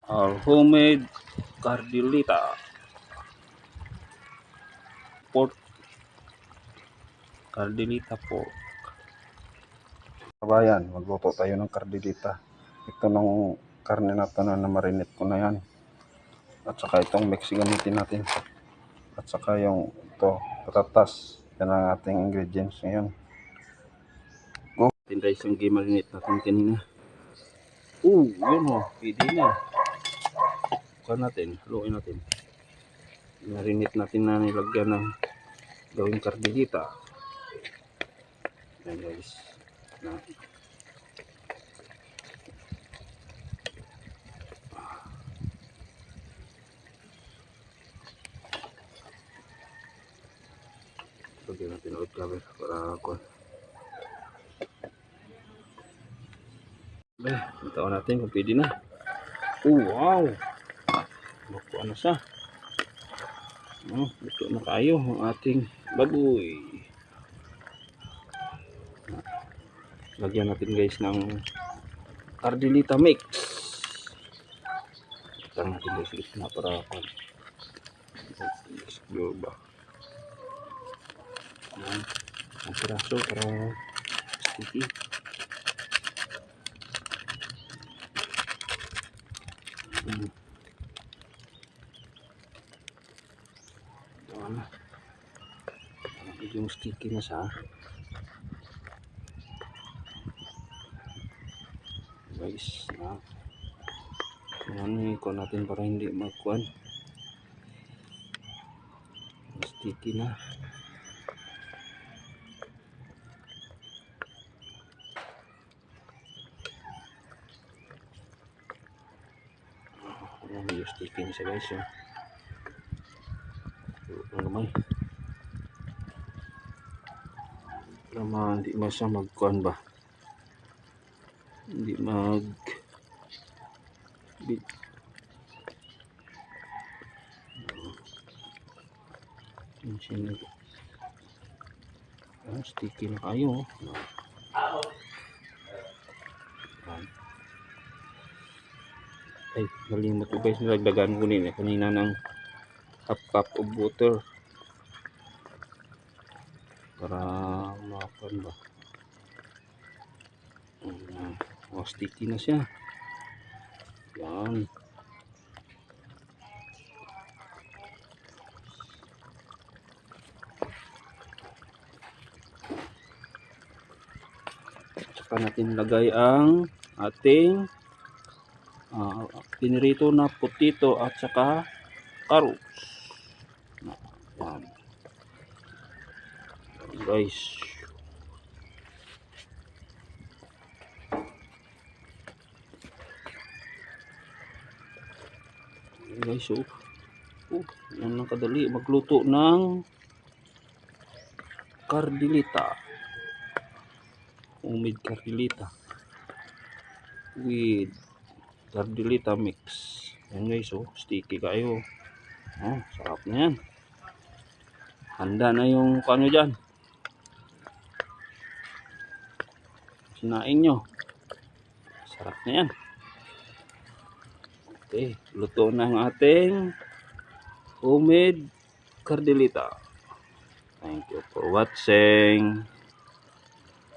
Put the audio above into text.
Our homemade cardilita pork. Cardilita pork. Kabayan, magluto tayo ng cardilita. Ito ng karne na to na marinate ko na yan. At saka itong mix gamitin natin. At saka yung ito, patatas. Yan ang ating ingredients ngayon. Go. Tinrice yung gimarinate natin kanina. Yun o. Pwede na. Bukan natin. Haluin natin. Marinate natin na nilagyan ng gawing cardilita. Yan guys. Na. Lagyan natin ulit cover para kuhan. Ito natin kung pwede na. Wow! Makuha na siya. Ito na kayo ang ating baboy. Lagyan natin guys ng cardilita mix. Ito natin guys na para kuhan. Explore ba? Ang piraso para sticky. Yung sticky na siya guys. Yan ko natin para hindi magkuhan, sticky na. Yung sticky na siya guys. Ang gamay para hindi masya magkuhan ba, hindi mag sticky na kayo. Ay, nalimot ko guys, nilagdagan ko nila kanina ng half cup of water para makan ba. Sticky na siya. Yan. Saka natin lagay ang ating pinirito na potato at saka carrots. Yan. Guys. Guys, yan ang kadali magluto ng cardilita, homemade cardilita with cardilita mix. Yan guys, sticky kayo. Sarap na yan. Handa na yung paano dyan, sinain nyo. Sarap na yan. Okay, luto na ang ating homemade cardilita. Thank you for watching.